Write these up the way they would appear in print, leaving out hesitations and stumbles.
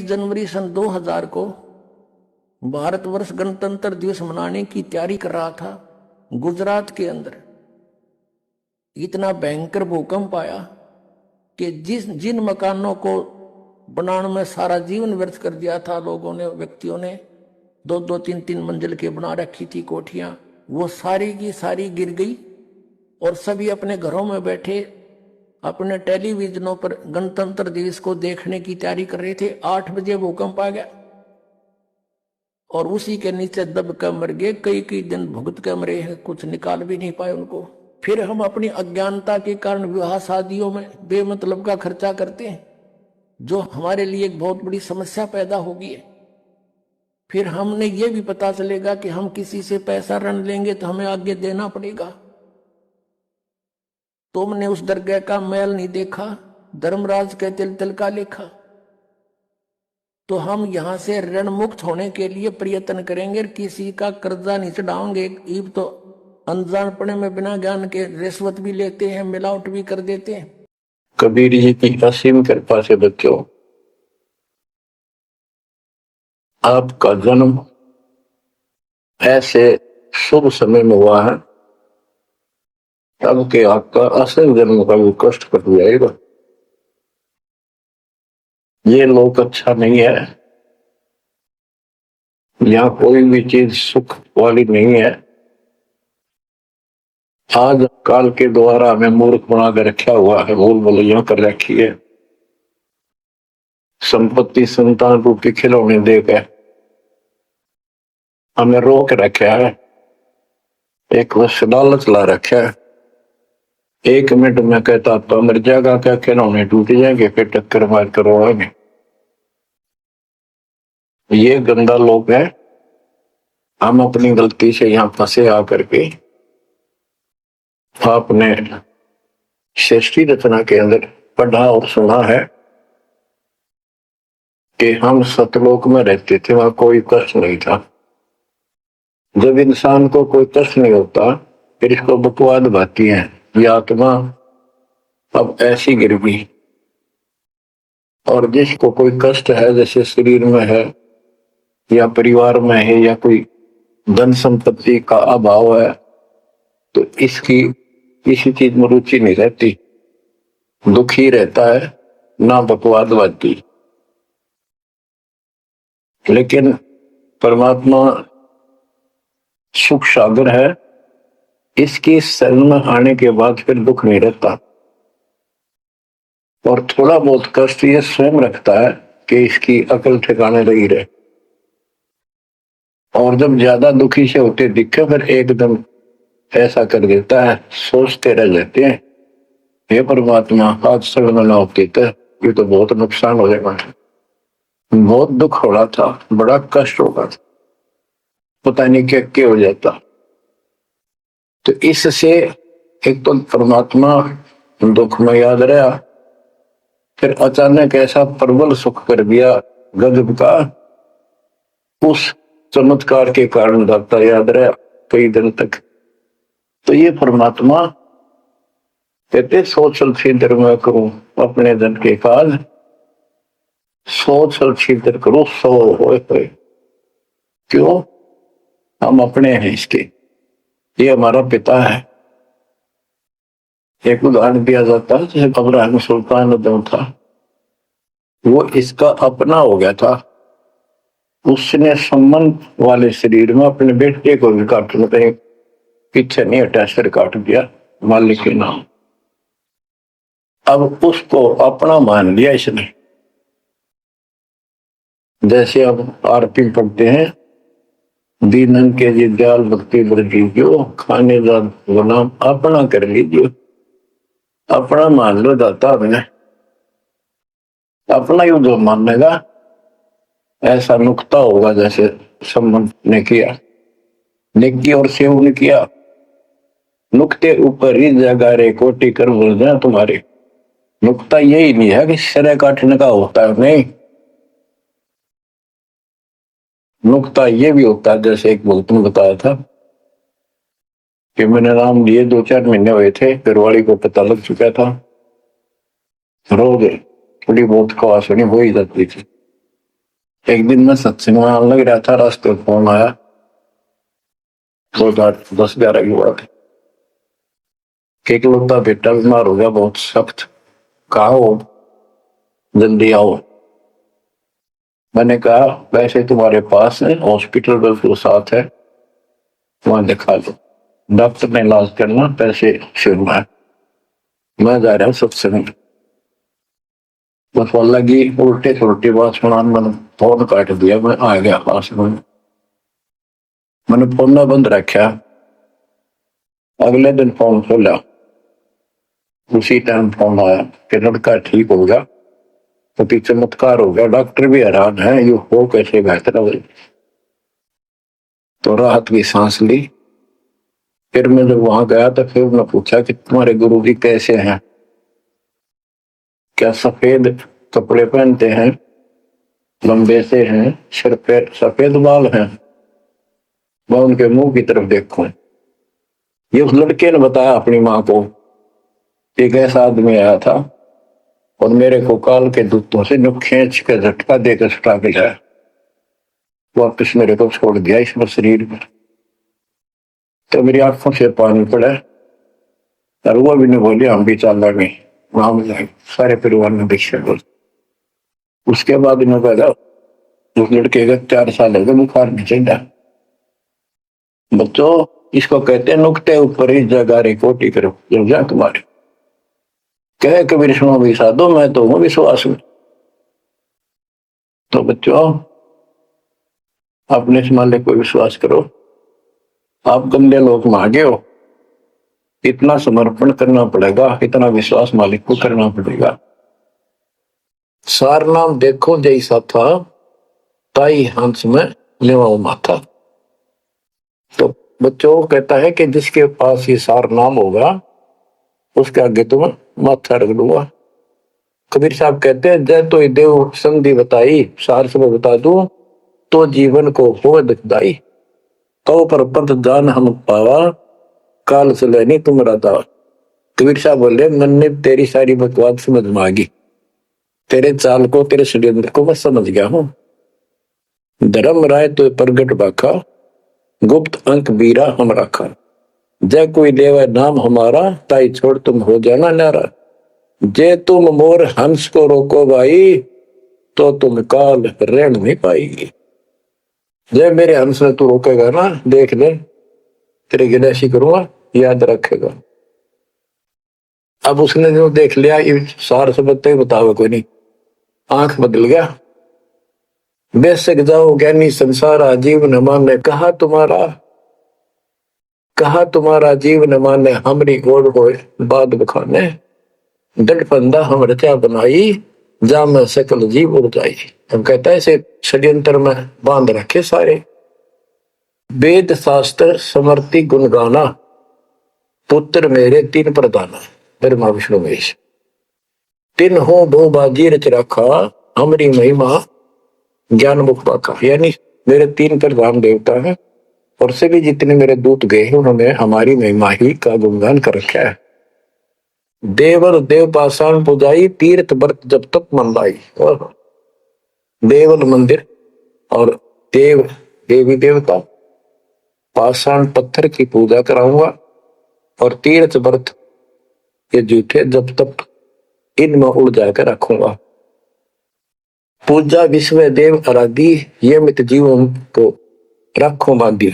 जनवरी सन 2000 को भारतवर्ष गणतंत्र दिवस मनाने की तैयारी कर रहा था। गुजरात के अंदर इतना भयंकर भूकंप आया कि जिन मकानों को बनाने में सारा जीवन व्यर्थ कर दिया था लोगों ने, व्यक्तियों ने, 2-2, 3-3 मंजिल के बना रखी थी कोठियां, वो सारी की सारी गिर गई और सभी अपने घरों में बैठे अपने टेलीविजनों पर गणतंत्र दिवस को देखने की तैयारी कर रहे थे। 8 बजे भूकंप आ गया और उसी के नीचे दब कर मर गए। कई कई दिन भुगत कर मरे हैं, कुछ निकाल भी नहीं पाए उनको। फिर हम अपनी अज्ञानता के कारण विवाह शादियों में बेमतलब का खर्चा करते हैं, जो हमारे लिए एक बहुत बड़ी समस्या पैदा होगी है। फिर हमने ये भी पता चलेगा कि हम किसी से पैसा ऋण लेंगे तो हमें आगे देना पड़ेगा। तुमने उस दरगाह का मैल नहीं देखा, धर्मराज के तिल तिल का लेखा। तो हम यहां से ऋण मुक्त होने के लिए प्रयत्न करेंगे, किसी का कर्जा नहीं चढ़ाओगे। ईब तो अनजानपने में बिना ज्ञान के रिश्वत भी लेते हैं, मिलावट भी कर देते हैं। कबीर जी की असीम कृपा से बच्चों, आपका जन्म ऐसे शुभ समय में हुआ है तब के आपका असल जन्म का वो कष्ट कट जाएगा। ये लोक अच्छा नहीं है, यहाँ कोई भी चीज सुख वाली नहीं है। आज काल के द्वारा हमें मूर्ख बना कर रखा हुआ है, भूल भुलैया कर रखी है। संपत्ति संतान रूपी खिलौने देकर हमें रोक रखा है, एक बस लालच ला रखा है। 1 मिनट में कहता तो मर जाएगा, क्या खिलौने टूट जाएंगे, फिर टक्कर मार कर रोएंगे। ये गंदा लोग है। हम अपनी गलती से यहाँ फंसे आकर के आपने सृष्टि रचना के अंदर पढ़ा और सुना है कि हम सतलोक में रहते थे, वहां कोई कष्ट नहीं था। जब इंसान को कोई कष्ट नहीं होता फिर इसको बकवाद भाती है, ये आत्मा अब ऐसी गिर गई। और जिसको कोई कष्ट है, जैसे शरीर में है या परिवार में है या कोई धन संपत्ति का अभाव है, तो इसकी किसी चीज में रुचि नहीं रहती, दुखी रहता है, ना बकवाद भाती। लेकिन परमात्मा सुख सागर है, इसकी शरण में आने के बाद फिर दुख नहीं रहता। और थोड़ा बहुत कष्ट ये स्वयं रखता है कि इसकी अकल ठिकाने रही रहे। और जब ज्यादा दुखी से होते दिखे फिर एकदम ऐसा कर देता है, सोचते रह जाते हैं, हे परमात्मा आज शरण ना होती तो ये तो बहुत नुकसान हो जाएगा, बहुत दुख हो रहा था, बड़ा कष्ट होगा, पता नहीं क्या हो जाता। तो इससे एक तो परमात्मा दुख में याद रहा, फिर अचानक ऐसा प्रबल सुख कर दिया गजब का, उस चमत्कार के कारण दाता याद रहा कई दिन तक। तो ये परमात्मा कहते सोचल छिद्र में करूं अपने धन के काज, सोचल छिद्र करो सो होए। क्यों? हम अपने हैं इसके, ये हमारा पिता है। एक उदाहरण दिया जाता है, जैसे अब्राहम सुल्तान अदम था, वो इसका अपना हो गया था। उसने संबंध वाले शरीर में अपने बेटे को भी काट लिया, पीछे नहीं हटा, सिर काट दिया मालिक के नाम। अब उसको अपना मान लिया इसने। जैसे अब आरती पढ़ते हैं, दीनन के जी दयाल भक्ति जो खाने का गुलाम अपना कर लीजिए, अपना मान लो दाता अपने, अपना ही जो मानेगा ऐसा नुकता होगा। जैसे संबंध ने किया, नेकी और सेव ने किया, नुकते ऊपर ही जगह रे कोटि कर बोल जाए तुम्हारे। नुकता यही नहीं है कि सिर काटने का होता है, नहीं, नुकता ये भी होता है। जैसे एक भक्त ने बताया था कि मैंने नाम लिए 2-4 महीने हुए थे, घरवाली को पता लग चुका था, रोज थोड़ी बहुत खवास हो ही जाती थी। एक दिन मैं सत्संग में आने लग रहा था, रास्ते में फोन आया, 10-11 की बात है, कि इकलौता बेटा बीमार हो गया बहुत सख्त, कहा हो, जल्दी आओ। मैंने कहा वैसे तुम्हारे पास है हॉस्पिटल बिल्कुल साथ है, वहां दिखा लो, डॉक्टर ने इलाज करना, पैसे शुरू है, मैं जा रहा हूँ सत्संग। बस वो लगी उल्टे सुलटी बात सुनाने, मैंने फोन काट दिया, मैं आ गया पास में, मैंने फोन ना बंद रखा। अगले दिन फोन खोला, उसी टाइम फोन आया कि लड़का ठीक हो गया, तो पीछे चमत्कार हो गया, डॉक्टर भी हैरान है, ये हो कैसे बेहतर हो। तो राहत की सांस ली। फिर मैं जब वहां गया तो फिर मैं पूछा कि तुम्हारे गुरु जी कैसे हैं, क्या सफेद कपड़े पहनते हैं, लंबे से हैं, सिर पे सफेद बाल हैं। मैं उनके मुंह की तरफ देखूं, ये उस लड़के ने बताया अपनी माँ को, एक ऐसा आदमी आया था और मेरे को काल के दूतों से नुक खींच के झटका देकर छुटा के लाया, वापिस मेरे को छोड़ दिया इस शरीर में। तो मेरी आंखों से पानी पड़ा, और वो भी नहीं बोली हम भी चल रहे, वहां जाए सारे परिवार में दीक्षा बोल। उसके बाद इन्होंने कहा उस लड़के का 4 साल हो गए, बुखार नहीं चढ़ा। बच्चों, इसको कहते हैं नुकते ऊपर ही जगह रे कोटी करो, जब जा तुम्हारे कहे कबीर सुनो भी साधो, मैं तो हूं विश्वास में। तो बच्चों, अपने इस मालिक को विश्वास करो। आप गंदे लोग मांगे हो, इतना समर्पण करना पड़ेगा, इतना विश्वास मालिक को करना पड़ेगा। सार नाम देखो जैसा था, ताई हंस में लेवा माथा। तो बच्चों कहता है कि जिसके पास ये सार नाम होगा, उसके आगे तुम माथा रख दूंगा। कबीर साहब कहते हैं जय तो देव संधि बताई, सार से बता दूं तो जीवन को हो दुखदाई, तो पर पंथ जान हम पावा, काल चले नहीं तुम दावा। कबीर साहब बोले मन ने तेरी सारी बकवास समझ में आ गई, तेरे चाल को तेरे षड्यंत्र को मैं समझ गया हूं। धर्म राय तो प्रगट बाखा, गुप्त अंक बीरा हम रखा। जय कोई देवा नाम हमारा, ताई छोड़ तुम हो जाना नारा। जे तुम मोर हंस को रोको भाई, तो तुम काल रहन नहीं पाएगी। जय मेरे हंस में तू रोकेगा ना, देख ले तेरे गिनैसी करूंगा, याद रखेगा। अब उसने जो देख लिया, ये सार सबते बतावे कोई नहीं, आंख बदल गया। बेशक जाओ ज्ञानी संसार, आजीव न माने कहा तुम्हारा जीव न माने, हमरी गोड़ होए बाद बखाने। दंड फंदा हम रचा बनाई, जा में सकल जीव उड़ जाई। हम कहता है इसे षड्यंत्र में बांध रखे सारे। वेद शास्त्र समर्ति गुण गाना, पुत्र मेरे 3 प्रधाना, ब्रह्मा विष्णु महेश। 3 हो भू बाजी रच रखा, हमरी महिमा ज्ञान मुख पाका। यानी मेरे 3 प्रधान देवता हैं, और सभी जितने मेरे दूत गए हैं उन्होंने हमारी महिमा ही का गुणगान कर रखा है। देवल देव पाषाण पुजाई, तीर्थ व्रत जब तक मन लाई। और देवल मंदिर और देव देवी देवता, पाषाण पत्थर की पूजा कराऊंगा, और तीर्थ व्रत ये झूठे जब तक इनमें उड़ जाकर रखूंगा। पूजा विश्व देव आराधी, ये मित जीवों को रखो बांधी।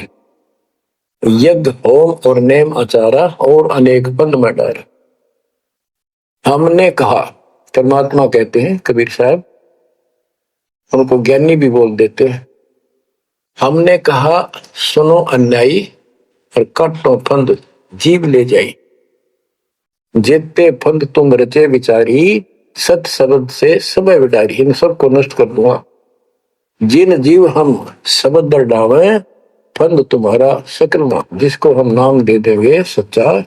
यज्ञ होम और नेम आचारा, और अनेक पंथ में डार। हमने कहा, परमात्मा कहते हैं कबीर साहब, उनको ज्ञानी भी बोल देते हैं। हमने कहा सुनो अन्यायी, और काटो फंद जीव ले जाई। जेते फंद तुम रचे विचारी, सत शब्द से सब विडारी। इन सबको नष्ट कर दूंगा। जिन जीव हम शब्द डावे, फंद तुम्हारा सकल नाम। जिसको हम नाम दे देंगे सच्चा,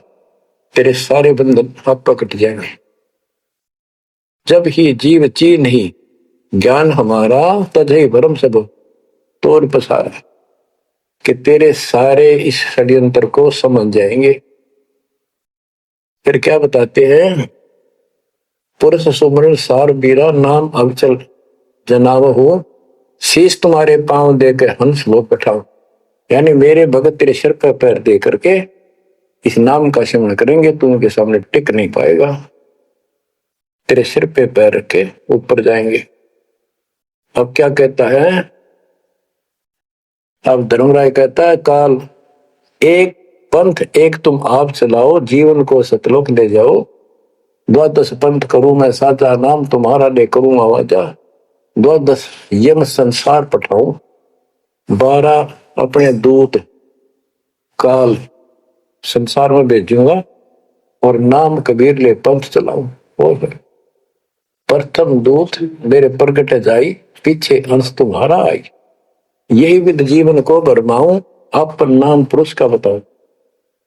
तेरे सारे बंधन आप कट जाएंगे। जब ही जीव ची नहीं ज्ञान हमारा, तजहि भरम सब तोड़ पसारा। कि तेरे सारे इस षड्यंत्र को समझ जाएंगे। फिर क्या बताते हैं, पुरुष सुमरण सार बीरा, नाम अवचल जनाव हो, शीश तुम्हारे पांव दे के हंस वो पठाओ, यानी मेरे भगत तेरे सिर पर पैर दे करके इस नाम का सिमरण करेंगे, तू उनके सामने टिक नहीं पाएगा, तेरे सिर पे पैर रखे ऊपर जाएंगे। अब क्या कहता है, अब धर्मराय कहता है, काल एक पंथ एक तुम आप चलाओ, जीवन को सतलोक ले जाओ, द्वादश पंथ करूं मैं साचा, नाम तुम्हारा ले करूं आवाजा, द्वादश यम संसार पठाऊं, 12 अपने दूत काल संसार में भेजूंगा, और नाम कबीर ले पंथ चलाऊं। और प्रथम दूत मेरे प्रगट जाई, पीछे अंश तुम्हारा आई, यही विध जीवन को भरमाऊं, अपन नाम पुरुष का बताऊं,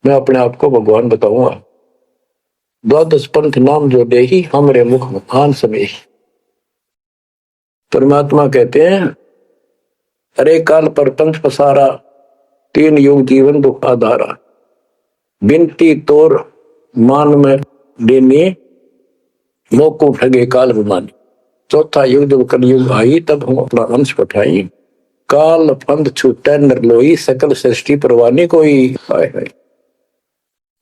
मैं अपने आप को भगवान बताऊंगा। द्वादश पंथ नाम जो दे ही, हमरे मुख आन समय। परमात्मा कहते हैं, अरे काल पर पंथ पसारा, 3 युग जीवन दुख आधारा, बिनती तोर मान में देनी, मोको ठगे काल विमानी। चौथा युग जब कलयुग आई, तब हम अपना अंश पठाई, काल फंद छूटे नरलोई, सकल सृष्टि परवानी कोई। हाय हाय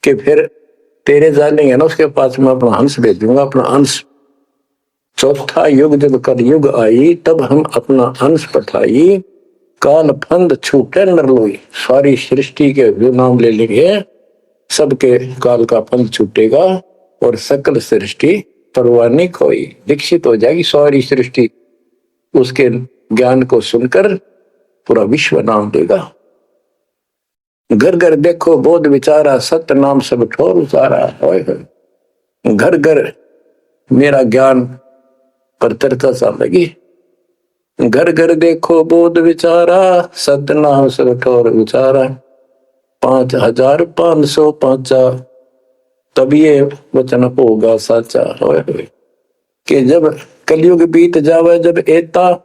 कि फिर तेरे जानेंगे ना उसके पास मैं अपना अंश भेजूंगा, अपना अंश। चौथा युग जब कलयुग आई, तब हम अपना अंश पठाई, काल फंद छूटे नरलोई, सारी सृष्टि के जो नाम ले लेंगे सबके काल का फंद छूटेगा, और सकल सृष्टि परवानी खोई, दीक्षित हो जाएगी सारी सृष्टि, उसके ज्ञान को सुनकर पूरा विश्व नाम देगा। घर घर देखो बोध विचारा, सत्य नाम सब ठोर उचारा, घर घर मेरा ज्ञान पर चर्चा चल लगी, घर घर देखो बोध विचारा, सत्य नाम सब ठोर उचारा, 5505 तब ये वचन होगा साचा। कि जब कलयुग बीत जावे, जब एता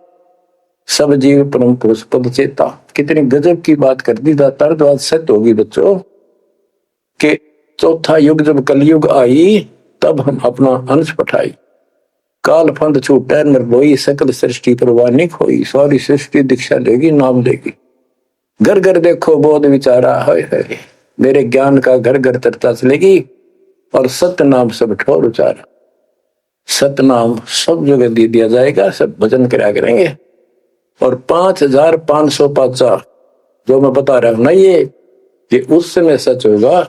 सब जीव परम पुरुष पद चेता। कितनी गजब की बात कर दी दातार, तो आज सत्य होगी बच्चों कि चौथा युग जब कलयुग आई, तब हम अपना अंश पठाई, काल फंद छूटे नरलोई, सकल सृष्टि परवानी खोई, सारी सृष्टि दीक्षा लेगी नाम देगी। घर घर देखो बोध विचारा, है मेरे ज्ञान का घर घर चर्चा चलेगी, और सत्य नाम सब ठोर उचारा, सत्य नाम सब जगह दे दिया जाएगा, सब भजन करा करेंगे। और 5505 जो मैं बता रहा हूं ना, ये कि उस समय सच होगा,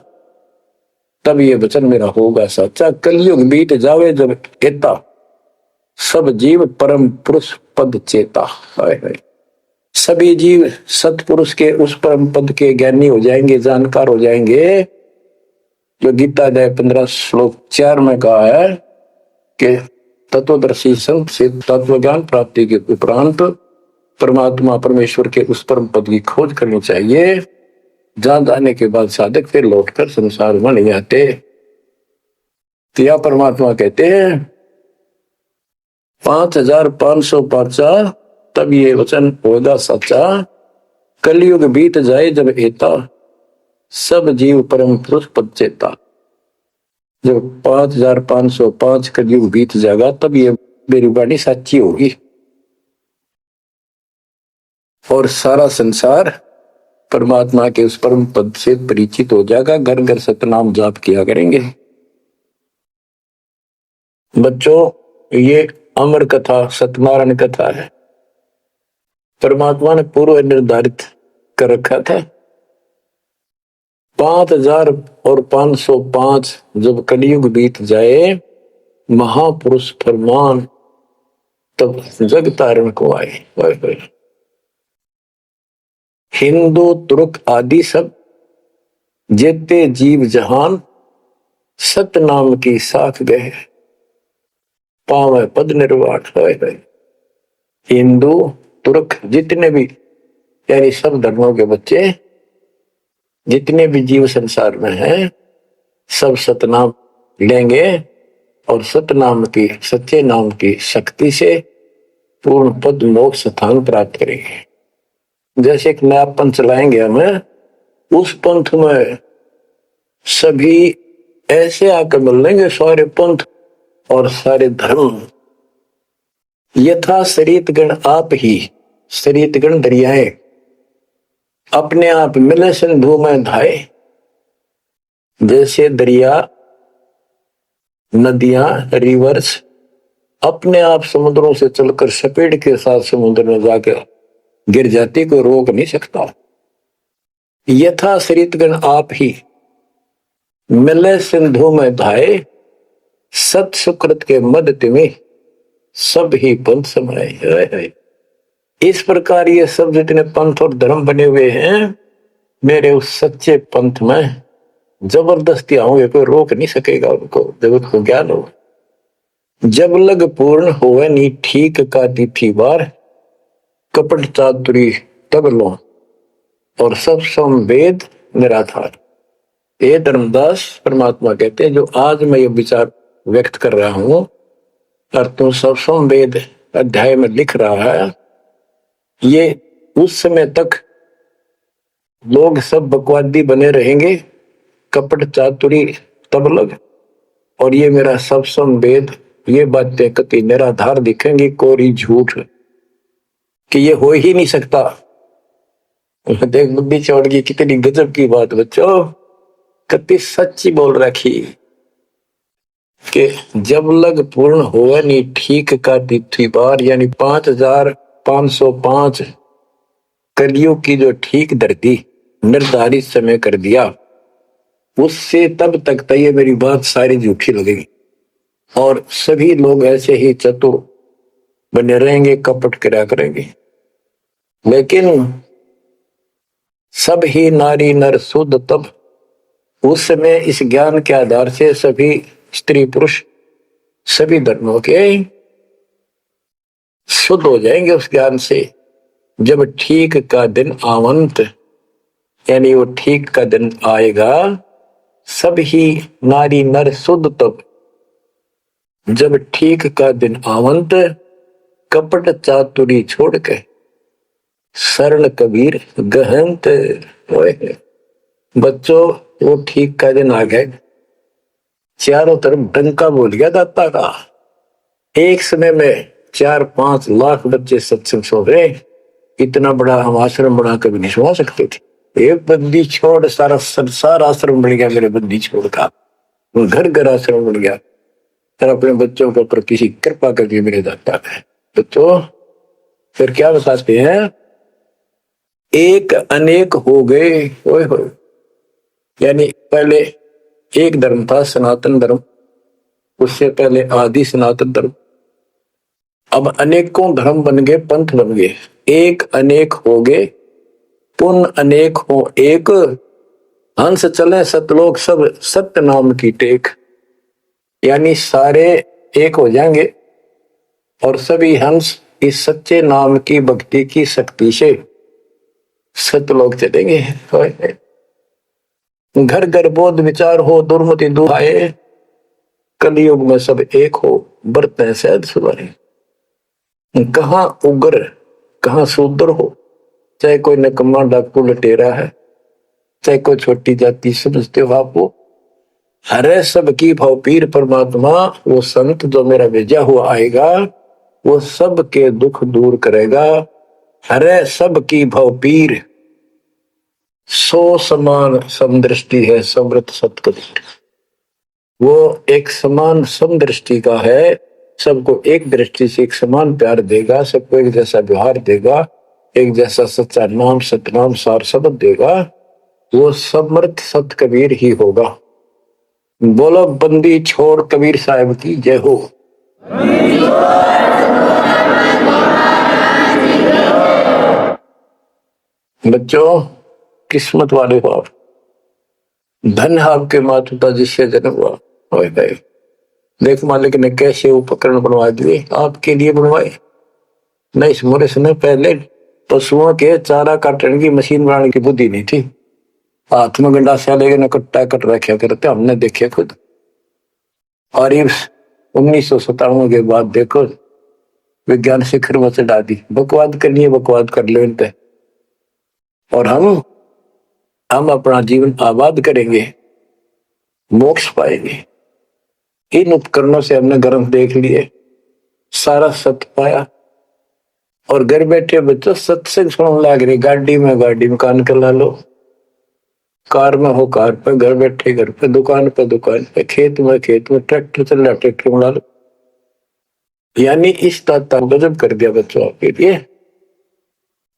तब ये वचन मेरा होगा सच्चा। कलयुग बीत जावे जब एता, सब जीव परम पुरुष पद चेता। हाय हाय सभी जीव सतपुरुष के उस परम पद के ज्ञानी हो जाएंगे, जानकार हो जाएंगे, जो गीता अध्याय 15 श्लोक 4 में कहा है कि तत्वदर्शी संत से तत्व ज्ञान प्राप्ति के उपरांत परमात्मा परमेश्वर के उस परम पद की खोज करनी चाहिए, जहां जाने के बाद साधक फिर लौटकर संसार में नहीं आते। तो यह परमात्मा कहते हैं 5505 तब ये वचन होगा सच्चा, कलयुग बीत जाए जब एता, सब जीव परम पुरुष पद चेता। जब 5505 कलयुग बीत जाएगा, तब ये मेरी वाणी सच्ची होगी, और सारा संसार परमात्मा के उस परम पद से परिचित हो जाएगा। घर घर सतनाम जाप किया करेंगे। बच्चों, ये अमर कथा सतनारायण कथा है, परमात्मा ने पूर्व निर्धारित कर रखा था। 5505 जब कलयुग बीत जाए, महापुरुष फरमान तब जग तारण को आए। हिंदू तुर्क आदि सब जेते जीव जहान, सत नाम की साख गए, पावे पद निर्वाण। हिंदू तुर्क जितने भी, यानी सब धर्मों के बच्चे जितने भी जीव संसार में हैं, सब सतनाम लेंगे, और सतनाम की, सच्चे नाम की शक्ति से पूर्ण पद मोक्ष स्थान प्राप्त करेंगे। जैसे एक नया पंथ चलाएंगे हमें, उस पंथ में सभी ऐसे आकर मिल लेंगे, सारे पंथ और सारे धर्म यथा शरीत गण आप ही, सरितगण दरियाएं अपने आप मिले सिंधु में धाए। जैसे दरिया नदियां रिवर्स अपने आप समुद्रों से चलकर सपेट के साथ समुद्र में जाकर गिर जाती, कोई रोक नहीं सकता। यथा सरितगण आप ही मिले सिंधु में धाए, सत सुकृत के मद तिमिह सब ही पंथ समाये। इस प्रकार ये सब जितने पंथ और धर्म बने हुए हैं, मेरे उस सच्चे पंथ में जबरदस्ती आऊंगे, कोई रोक नहीं सकेगा उनको, जगत को ज्ञान हो। जब लग पूर्ण होवे नी ठीक का तिथि बार, कपट चातुरी तब लो और सब संवेद निराधार। ये धर्मदास परमात्मा कहते हैं, जो आज मैं ये विचार व्यक्त कर रहा हूं और तुम सब संवेद अध्याय में लिख रहा है, ये उस समय तक लोग सब बकवादी बने रहेंगे, कपट चातुरी तब लग, और ये मेरा सब संवेद ये बातें कति निराधार दिखेंगी, कोरी झूठ, कि ये हो ही नहीं सकता। देख बुद्धि चौड़ की कितनी गजब की बात बच्चों, कति सच्ची बोल रखी कि जब लग पूर्ण होवे नी ठीक का तिथि बार, यानी 5505 कलियुग की जो ठीक धरती निर्धारित समय कर दिया, उससे तब तक तो ये मेरी बात सारी झूठी लगेगी और सभी लोग ऐसे ही चतुर बने रहेंगे, कपट करा करेंगे। लेकिन सब ही नारी नर शुद्ध तब, उस समय इस ज्ञान के आधार से सभी स्त्री पुरुष सभी धर्मों के शुद्ध हो जाएंगे उस ज्ञान से। जब ठीक का दिन आवंत, यानी वो ठीक का दिन आएगा, सब ही नारी नर शुद्ध तब, जब ठीक का दिन आवंत, कपट चातुरी छोड़ के शरण कबीर गहंत। बच्चों वो ठीक का दिन आ गए, चारों तरफ डंका बोल गया दाता का। एक समय में 4-5 लाख बच्चे सत्संग सो रहे, इतना बड़ा हम आश्रम बना कभी नहीं सुना सकते थे। एक बंदी छोड़ सारा संसार आश्रम बन गया, मेरे बंदी छोड़ का घर घर आश्रम बन गया। और अपने बच्चों के ऊपर किसी कृपा करके मेरे दाता है। बच्चों फिर क्या बताते हैं, एक अनेक हो गए। ओए होए, यानी पहले एक धर्म था सनातन धर्म, उससे पहले आदि सनातन धर्म, अब अनेकों धर्म बन गए, पंथ बन गए। एक अनेक हो गए, पुन अनेक हो एक, हंस चले सतलोक सब सत्य नाम की टेक। यानी सारे एक हो जाएंगे और सभी हंस इस सच्चे नाम की भक्ति की शक्ति से सतलोक चलेंगे। घर घर बोध विचार हो, दुर्मति दुहाए, कलयुग में सब एक हो, बरतें सहज सुधारे। कहां उग्र कहां शूद्र हो, चाहे कोई नकम्मा डाकू लटेरा है, चाहे कोई छोटी जाति समझते हो आप, वो हरे सबकी भाव पीर परमात्मा, वो संत जो मेरा भेजा हुआ आएगा, वो सबके दुख दूर करेगा। हरे सबकी भाव पीर, सो समान समदृष्टि है समृत सतकबीर। वो एक समान समदृष्टि का है, सबको एक दृष्टि से एक समान प्यार देगा, सबको एक जैसा व्यवहार देगा, एक जैसा सच्चा नाम सतनाम सार शब्द देगा। वो समर्थ सत कबीर ही होगा। बोलो बंदी छोड़ कबीर साहब की जय हो। बच्चों किस्मत वाले हो आप, धन आपके माता पिता जिससे जन्म हुआ। देख मालिक ने कैसे उपकरण बनवा दिए, आपके लिए बनवाए। नहीं इस मोरे समय पहले पशुओं के चारा काटने की मशीन बनाने की बुद्धि नहीं थी, हाथ में गंडासा लेके न कट्टा कट रखे करते, हमने देखे खुद। और ये 1957 के बाद देखो विज्ञान शिखर में चढ़ा दी, बकवाद करनी है बकवाद कर लो इन पे, और हम अपना जीवन आबाद करेंगे, मोक्ष पाएंगे। इन उपकरणों से हमने ग्रंथ देख लिए, सारा सत्य पाया, और घर बैठे बच्चों सत्संग सुनने लग रही, गाड़ी में कान कर ला लो, कार में हो कार पे, घर बैठे घर पे, दुकान पे, खेत में ट्रैक्टर चल रहा ट्रैक्टर में ला लो। यानी इस ताता गजब कर दिया बच्चों आपके लिए,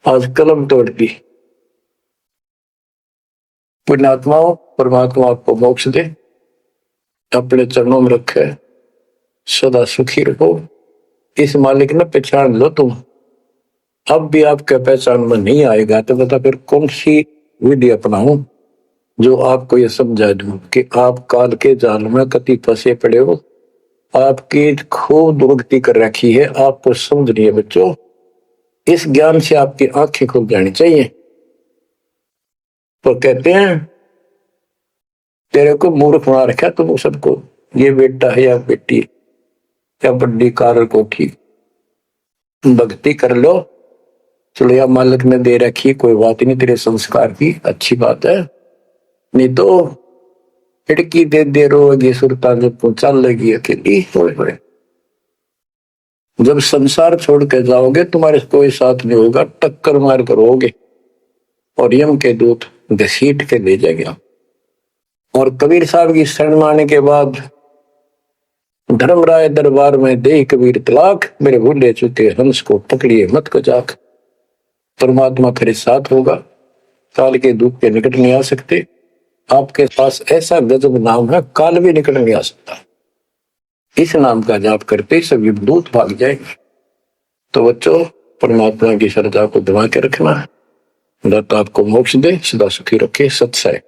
आज कलम तोड़ दी। पुण्यात्माओं, परमात्मा आपको मोक्ष दे, अपने चरणों में रखे, सदा सुखी रहो। इस मालिक ने पहचान लो तुम। अब भी आपके पहचान में नहीं आएगा तो बता फिर कौन सी विधि अपनाऊं जो आपको ये समझा दूं कि आप काल के जाल में कति फंसे पड़े हो, आपकी खूब दुर्गति कर रखी है, आपको समझ नहीं है बच्चों। इस ज्ञान से आपकी आंखें खुल जानी चाहिए। तो कहते हैं तेरे को मूर्ख बना रखा तुम सबको, ये बेटा है या बेटी या बड़ी कार कोठी, भक्ति कर लो, चलो या मालिक ने दे रखी, कोई बात नहीं, तेरे संस्कार की अच्छी बात है, नहीं तो खिड़की दे रोगी सुरता जब चल लगी अकेली। जब संसार छोड़ के जाओगे तुम्हारे कोई साथ नहीं होगा, टक्कर मार कर होगे और यम के दूत घसीट के ले जाएगा। और कबीर साहब की शरण आने के बाद धर्मराय दरबार में दे कबीर तलाक, मेरे भूले चुके हंस को पकड़िए मत कजाक। परमात्मा तेरे साथ होगा, काल के दूत के निकट नहीं आ सकते। आपके पास ऐसा गजब नाम है, काल भी निकट नहीं आ सकता। इस नाम का जाप करते सभी दूत भाग जाएंगे। तो बच्चों, परमात्मा की श्रद्धा को दबा के रखना, दाता आपको मोक्ष दे, सदा सुखी रखे, सत्सय।